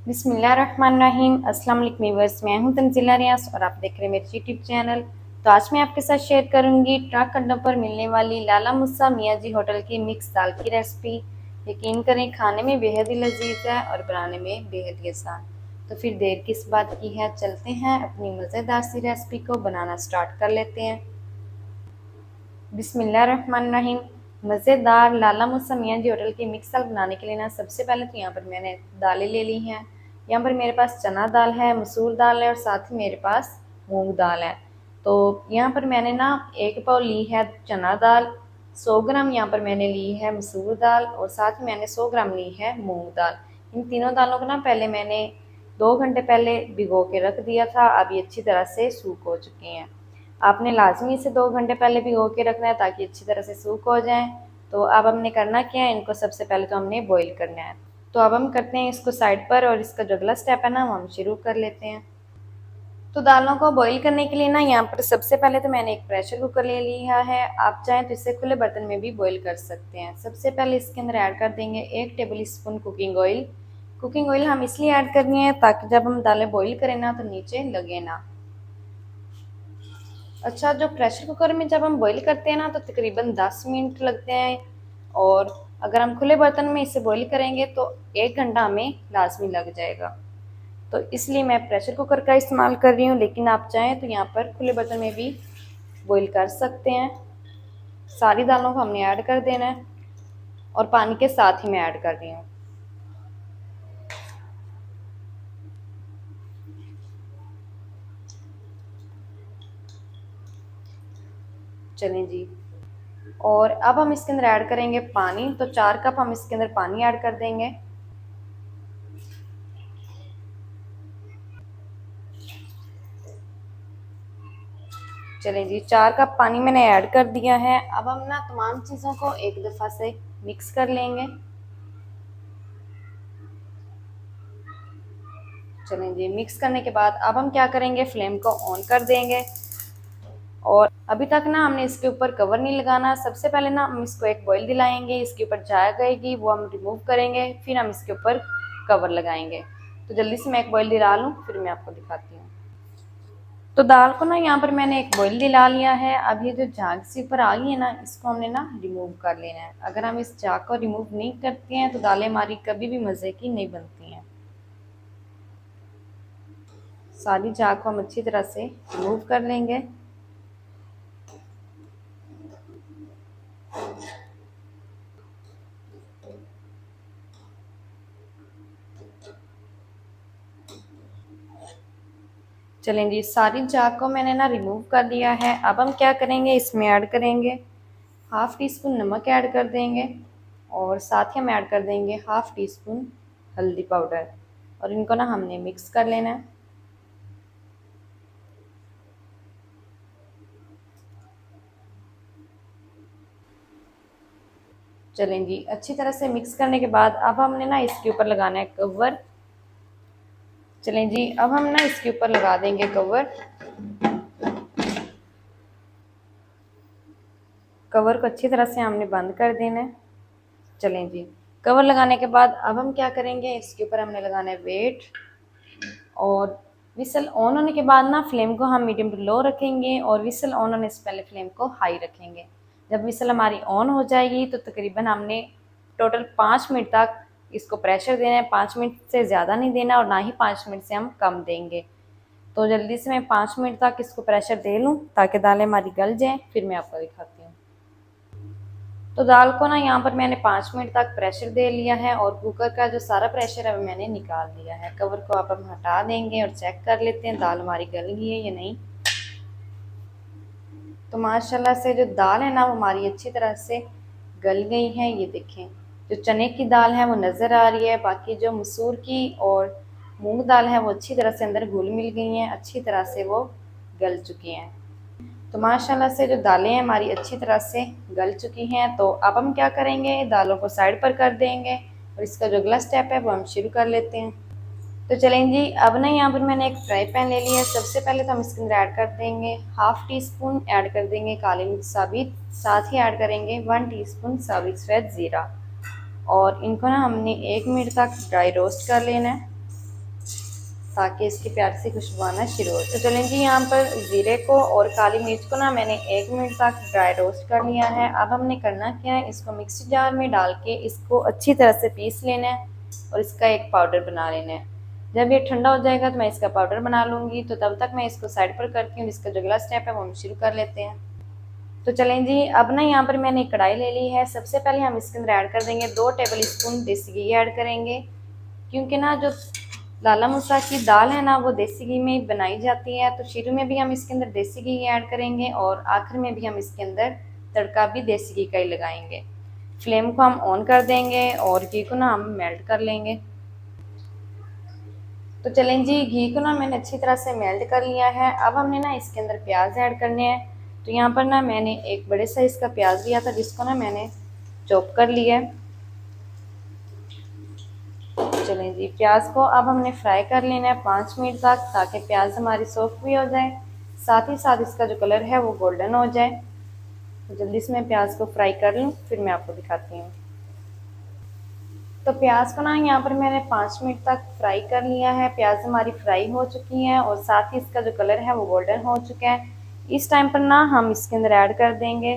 बिस्मिल्लाहिर्रहमानिर्रहीम। अस्सलाम वालेकुम व्यूअर्स, मैं हूं तंजीला रियाज और आप देख रहे हैं मेरे यूट्यूब चैनल। तो आज मैं आपके साथ शेयर करूंगी ट्रक अड्डों पर मिलने वाली लाला मुसा मियाँ जी होटल की मिक्स दाल की रेसिपी। यकीन करें खाने में बेहद ही लजीज है और बनाने में बेहद ही आसान। तो फिर देर किस बात की है, चलते हैं अपनी मज़ेदार सी रेसिपी को बनाना स्टार्ट कर लेते हैं। बिस्मिल्लाहिर्रहमानिर्रहीम। मज़ेदार लाला मुसा मियाँ जी होटल की मिक्स दाल बनाने के लिए ना सबसे पहले तो यहाँ पर मैंने दालें ले ली हैं। यहाँ पर मेरे पास चना दाल है, मसूर दाल है और साथ ही मेरे पास मूंग दाल है। तो यहाँ पर मैंने ना 1 पाव ली है चना दाल, 100 ग्राम यहाँ पर मैंने ली है मसूर दाल और साथ ही मैंने 100 ग्राम ली है मूंग दाल। इन तीनों दालों को ना पहले मैंने 2 घंटे पहले भिगो के रख दिया था। अब ये अच्छी तरह से सूख हो चुकी हैं। आपने लाजमी इसे 2 घंटे पहले भिगो के रखना है ताकि अच्छी तरह से सूख हो जाए। तो अब हमने करना क्या है, इनको सबसे पहले तो हमने बॉईल करना है। तो अब हम करते हैं इसको साइड पर और इसका जो अगला स्टेप है ना वो हम शुरू कर लेते हैं। तो दालों को बॉईल करने के लिए ना यहाँ पर सबसे पहले तो मैंने एक प्रेशर कुकर ले लिया है। आप चाहें तो इसे खुले बर्तन में भी बॉईल कर सकते हैं। सबसे पहले इसके अंदर ऐड कर देंगे 1 table spoon cooking oil. Cooking oil हम इसलिए ऐड करनी है ताकि जब हम दालें बॉईल करें ना तो नीचे लगे ना। अच्छा, जो प्रेशर कुकर में जब हम बॉईल करते हैं ना तो तकरीबन 10 मिनट लगते हैं और अगर हम खुले बर्तन में इसे बॉईल करेंगे तो 1 घंटा हमें लाजमी लग जाएगा। तो इसलिए मैं प्रेशर कुकर का इस्तेमाल कर रही हूँ, लेकिन आप चाहें तो यहाँ पर खुले बर्तन में भी बॉईल कर सकते हैं। सारी दालों को हमने ऐड कर देना है और पानी के साथ ही मैं ऐड कर रही हूँ। चलें जी। और अब हम इसके अंदर ऐड करेंगे पानी। तो 4 कप हम इसके अंदर पानी ऐड कर देंगे। चलें जी, 4 कप पानी मैंने ऐड कर दिया है। अब हम ना तमाम चीज़ों को एक दफ़ा से मिक्स कर लेंगे। चलें जी, मिक्स करने के बाद अब हम क्या करेंगे, फ्लेम को ऑन कर देंगे और अभी तक ना हमने इसके ऊपर कवर नहीं लगाना। सबसे पहले ना हम इसको एक बॉईल दिलाएंगे, इसके ऊपर चाय गएगी वो हम रिमूव करेंगे, फिर हम इसके ऊपर कवर लगाएंगे। तो जल्दी से मैं एक बॉईल दिला लूँ फिर मैं आपको दिखाती हूँ। तो दाल को ना यहाँ पर मैंने एक बॉईल दिला लिया है। अब ये जो झाग सी ऊपर आ गई है ना, इसको हमने ना रिमूव कर लेना है। अगर हम इस झाग को रिमूव नहीं करते हैं तो दालें हमारी कभी भी मज़े की नहीं बनती हैं। सारी झाग को हम अच्छी तरह से रिमूव कर लेंगे। चलें जी, सारी झाग को मैंने ना रिमूव कर दिया है। अब हम क्या करेंगे, इसमें ऐड करेंगे 1/2 टी स्पून नमक ऐड कर देंगे और साथ ही हम ऐड कर देंगे 1/2 टी स्पून हल्दी पाउडर और इनको ना हमने मिक्स कर लेना है। चलें जी, अच्छी तरह से मिक्स करने के बाद अब हमने ना इसके ऊपर लगाना है कवर। चलें जी, अब हम ना इसके ऊपर लगा देंगे कवर। कवर को अच्छी तरह से हमने बंद कर देना है। चलें जी, कवर लगाने के बाद अब हम क्या करेंगे, इसके ऊपर हमने लगाना है वेट और विसल ऑन होने के बाद ना फ्लेम को हम मीडियम टू लो रखेंगे और विसल ऑन होने से पहले फ्लेम को हाई रखेंगे। जब विसल हमारी ऑन हो जाएगी तो तकरीबन हमने टोटल 5 मिनट तक इसको प्रेशर देना है। 5 मिनट से ज़्यादा नहीं देना और ना ही 5 मिनट से हम कम देंगे। तो जल्दी से मैं 5 मिनट तक इसको प्रेशर दे लूँ ताकि दालें हमारी गल जाएँ, फिर मैं आपको दिखाती हूँ। तो दाल को ना यहाँ पर मैंने 5 मिनट तक प्रेशर दे लिया है और कुकर का जो सारा प्रेशर है वो मैंने निकाल दिया है। कवर को अब हम हटा देंगे और चेक कर लेते हैं दाल हमारी गल गई है या नहीं। तो माशाल्लाह से जो दाल है ना वो हमारी अच्छी तरह से गल गई है। ये देखें, जो चने की दाल है वो नज़र आ रही है, बाकी जो मसूर की और मूंग दाल है वो अच्छी तरह से अंदर घुल मिल गई हैं, अच्छी तरह से वो गल चुकी हैं। तो माशाल्लाह से जो दालें हैं हमारी अच्छी तरह से गल चुकी हैं। तो अब हम क्या करेंगे, दालों को साइड पर कर देंगे और इसका जो अगला स्टेप है वो हम शुरू कर लेते हैं। तो चलें जी, अब ना यहाँ पर मैंने एक फ्राई पैन ले लिया है। सबसे पहले तो हम इसके अंदर ऐड कर देंगे 1/2 टी स्पून ऐड कर देंगे काली मिर्च साबित, साथ ही ऐड करेंगे 1 टीस्पून साबित सफ़ेद ज़ीरा और इनको ना हमने 1 मिनट तक ड्राई रोस्ट कर लेना है। ताकि इसकी प्यारी सी खुशबू आना शुरू हो। तो चलें जी, यहाँ पर ज़ीरे को और काली मिर्च को ना मैंने 1 मिनट तक ड्राई रोस्ट कर लिया है। अब हमने करना क्या है, इसको मिक्सी जार में डाल के इसको अच्छी तरह से पीस लेना है और इसका एक पाउडर बना लेना है। जब ये ठंडा हो जाएगा तो मैं इसका पाउडर बना लूँगी। तो तब तक मैं इसको साइड पर करती हूँ। इसका जो अगला स्टेप है वो हम शुरू कर लेते हैं। तो चलें जी, अब ना यहाँ पर मैंने एक कढ़ाई ले ली है। सबसे पहले हम इसके अंदर ऐड कर देंगे 2 टेबल स्पून देसी घी ऐड करेंगे, क्योंकि ना जो लाला मुसा की दाल है ना वो देसी घी में बनाई जाती है। तो शुरू में भी हम इसके अंदर देसी घी ऐड करेंगे और आखिर में भी हम इसके अंदर तड़का भी देसी घी का ही लगाएंगे। फ्लेम को हम ऑन कर देंगे और घी को ना हम मेल्ट कर लेंगे। तो चलें जी, घी को ना मैंने अच्छी तरह से मेल्ट कर लिया है। अब हमने ना इसके अंदर प्याज ऐड करने हैं। तो यहाँ पर ना मैंने एक बड़े साइज़ का प्याज लिया था, जिसको ना मैंने चॉप कर लिया है। चलें जी, प्याज को अब हमने फ्राई कर लेना है 5 मिनट तक, ताकि प्याज हमारी सॉफ्ट भी हो जाए, साथ ही साथ इसका जो कलर है वो गोल्डन हो जाए। तो जल्दी से मैं प्याज को फ्राई कर लूँ, फिर मैं आपको दिखाती हूँ। तो प्याज को ना यहाँ पर मैंने 5 मिनट तक फ्राई कर लिया है। प्याज हमारी फ्राई हो चुकी है और साथ ही इसका जो कलर है वो गोल्डन हो चुका है। इस टाइम पर ना हम इसके अंदर ऐड कर देंगे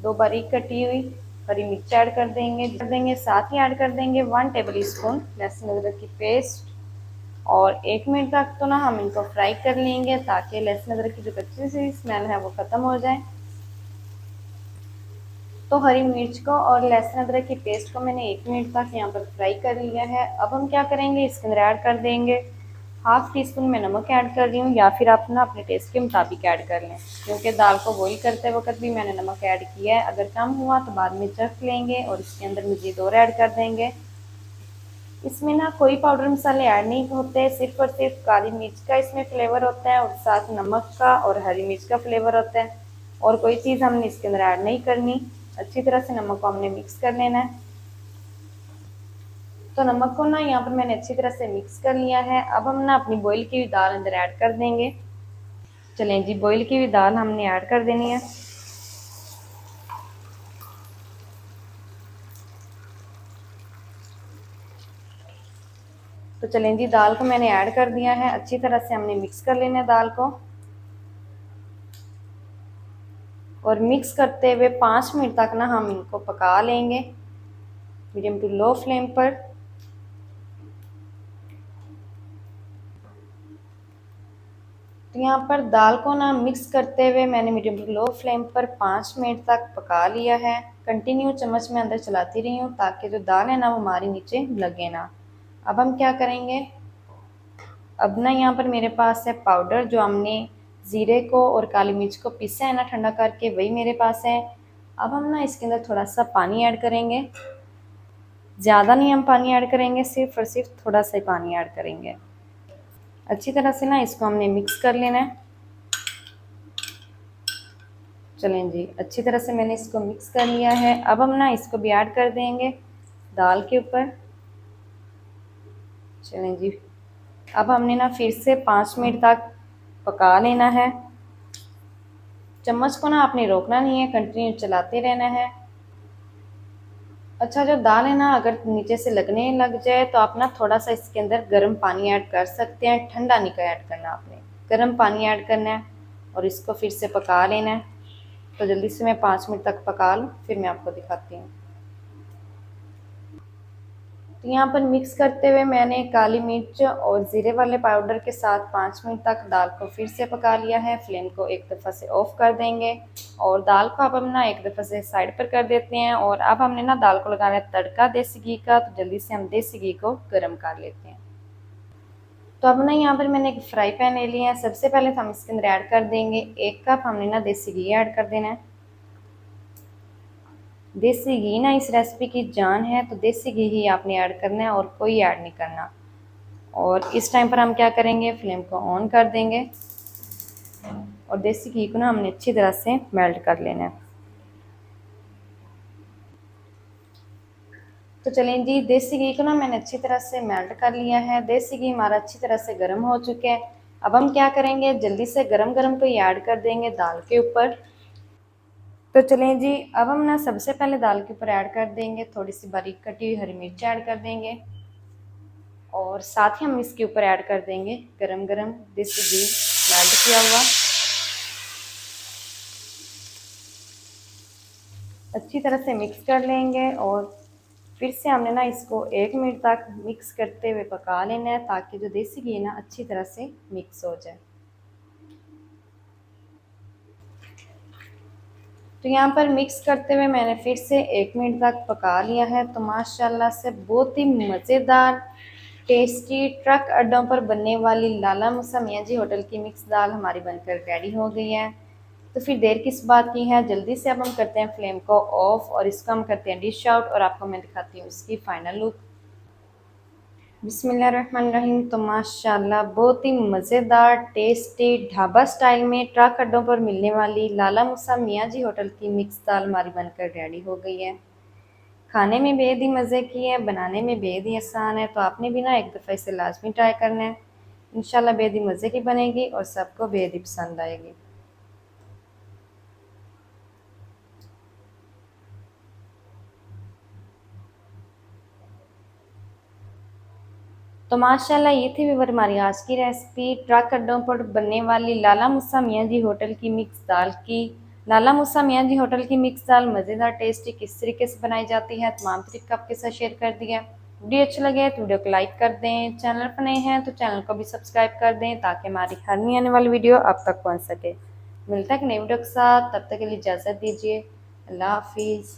2 बारीक कटी हुई हरी मिर्च ऐड कर देंगे, साथ ही ऐड कर देंगे 1 टेबल स्पून लहसुन अदरक की पेस्ट। और 1 मिनट तक तो ना हम इनको फ्राई कर लेंगे, ताकि लहसुन अदरक की जो कच्ची सी स्मेल है वो ख़त्म हो जाए। तो हरी मिर्च को और लहसुन अदरक की पेस्ट को मैंने 1 मिनट तक यहाँ पर फ्राई कर लिया है। अब हम क्या करेंगे, इसके अंदर ऐड कर देंगे हाफ टी स्पून में नमक ऐड कर रही हूँ, या फिर आप ना अपने टेस्ट के मुताबिक ऐड कर लें, क्योंकि दाल को बॉईल करते वक्त भी मैंने नमक ऐड किया है। अगर कम हुआ तो बाद में चख लेंगे और इसके अंदर मज़ीद और ऐड कर देंगे। इसमें ना कोई पाउडर मसाले ऐड नहीं होते, सिर्फ और सिर्फ काली मिर्च का इसमें फ्लेवर होता है और साथ नमक का और हरी मिर्च का फ्लेवर होता है, और कोई चीज़ हमने इसके अंदर ऐड नहीं करनी। अच्छी तरह से नमक को हमने मिक्स कर लेना है। तो नमक को ना यहाँ पर मैंने अच्छी तरह से मिक्स कर लिया है। अब हम ना अपनी बॉईल की हुई दाल अंदर ऐड कर देंगे। चलें जी, बॉईल की हुई दाल हमने ऐड कर देनी है। तो चलें जी, दाल को मैंने ऐड कर दिया है। अच्छी तरह से हमने मिक्स कर लेना है दाल को, और मिक्स करते हुए 5 मिनट तक ना हम इनको पका लेंगे मीडियम टू लो फ्लेम पर। तो यहाँ पर दाल को ना मिक्स करते हुए मैंने मीडियम टू लो फ्लेम पर 5 मिनट तक पका लिया है। कंटिन्यू चम्मच में अंदर चलाती रही हूँ, ताकि जो दाल है ना वो हमारी नीचे लगे ना। अब हम क्या करेंगे, अब ना यहाँ पर मेरे पास है पाउडर, जो हमने ज़ीरे को और काली मिर्च को पीसा है ना ठंडा करके, वही मेरे पास है। अब हम ना इसके अंदर थोड़ा सा पानी ऐड करेंगे, ज़्यादा नहीं हम पानी ऐड करेंगे, सिर्फ और सिर्फ थोड़ा सा ही पानी ऐड करेंगे। अच्छी तरह से ना इसको हमने मिक्स कर लेना है। चलें जी, अच्छी तरह से मैंने इसको मिक्स कर लिया है। अब हम ना इसको भी ऐड कर देंगे दाल के ऊपर। चलें जी, अब हमने ना फिर से 5 मिनट तक पका लेना है। चम्मच को ना आपने रोकना नहीं है, कंटिन्यू चलाते रहना है। अच्छा, जो दाल है ना अगर नीचे से लगने लग जाए तो आप ना थोड़ा सा इसके अंदर गर्म पानी ऐड कर सकते हैं। ठंडा नहीं का ऐड करना, आपने गर्म पानी ऐड करना है और इसको फिर से पका लेना है। तो जल्दी से मैं 5 मिनट तक पका लूँ, फिर मैं आपको दिखाती हूँ। तो यहाँ पर मिक्स करते हुए मैंने काली मिर्च और ज़ीरे वाले पाउडर के साथ 5 मिनट तक दाल को फिर से पका लिया है। फ्लेम को एक दफ़ा से ऑफ कर देंगे और दाल को अब हम ना एक दफ़ा से साइड पर कर देते हैं। और अब हमने ना दाल को लगाना है तड़का देसी घी का। तो जल्दी से हम देसी घी को गर्म कर लेते हैं। तो अब ना यहाँ पर मैंने एक फ्राई पैन ले लिया है। सबसे पहले तो हम इसके अंदर ऐड कर देंगे 1 कप हमने ना देसी घी ऐड कर देना है। देसी घी ना इस रेसिपी की जान है, तो देसी घी ही आपने ऐड करना है और कोई ऐड नहीं करना। और इस टाइम पर हम क्या करेंगे, फ्लेम को ऑन कर देंगे और देसी घी को ना हमने अच्छी तरह से मेल्ट कर लेना है। तो चलें जी, देसी घी को ना मैंने अच्छी तरह से मेल्ट कर लिया है। देसी घी हमारा अच्छी तरह से गर्म हो चुका है। अब हम क्या करेंगे, जल्दी से गरम गरम को ही ऐड कर देंगे दाल के ऊपर। तो चलें जी, अब हम ना सबसे पहले दाल के ऊपर ऐड कर देंगे थोड़ी सी बारीक कटी हुई हरी मिर्च ऐड कर देंगे और साथ ही हम इसके ऊपर ऐड कर देंगे गरम गरम देसी घी मेल्ट किया हुआ। अच्छी तरह से मिक्स कर लेंगे और फिर से हमने ना इसको 1 मिनट तक मिक्स करते हुए पका लेना है, ताकि जो देसी घी है ना अच्छी तरह से मिक्स हो जाए। तो यहाँ पर मिक्स करते हुए मैंने फिर से 1 मिनट तक पका लिया है। तो माशाल्लाह से बहुत ही मज़ेदार टेस्टी ट्रक अड्डों पर बनने वाली लाला मूसा मियाँ जी होटल की मिक्स दाल हमारी बनकर रेडी हो गई है। तो फिर देर किस बात की है, जल्दी से अब हम करते हैं फ्लेम को ऑफ और इसको हम करते हैं डिश आउट और आपको मैं दिखाती हूँ इसकी फाइनल लुक। बिस्मिल्लाहिर्रहमानिर्रहीम। तो माशाल्लाह बहुत ही मज़ेदार टेस्टी ढाबा स्टाइल में ट्रक अड्डों पर मिलने वाली लाला मूसा मियाँ जी होटल की मिक्स दाल हमारी बनकर रेडी हो गई है। खाने में बेहद ही मज़े की है, बनाने में बेहद ही आसान है। तो आपने भी ना एक दफ़ा इसे लाजमी ट्राई करना है। इंशाल्लाह बेहद ही मज़े की बनेगी और सबको बेहद ही पसंद आएगी। तो माशाल्लाह ये थी व्यूअर हमारी आज की रेसिपी ट्रक अड्डों पर बनने वाली लाला मूसा मियाँ जी होटल की मिक्स दाल की। लाला मूसा मियाँ जी होटल की मिक्स दाल मज़ेदार टेस्टी किस तरीके से बनाई जाती है तमाम तरीका आपके साथ शेयर कर दिया। वीडियो अच्छा लगे तो वीडियो को लाइक कर दें, चैनल पर नए हैं तो चैनल को भी सब्सक्राइब कर दें, ताकि हमारी हर नई आने वाली वीडियो आप तक पहुँच सके। मिलता है एक नई वीडियो के साथ, तब तक के लिए इजाज़त दीजिए। अल्लाह हाफिज़।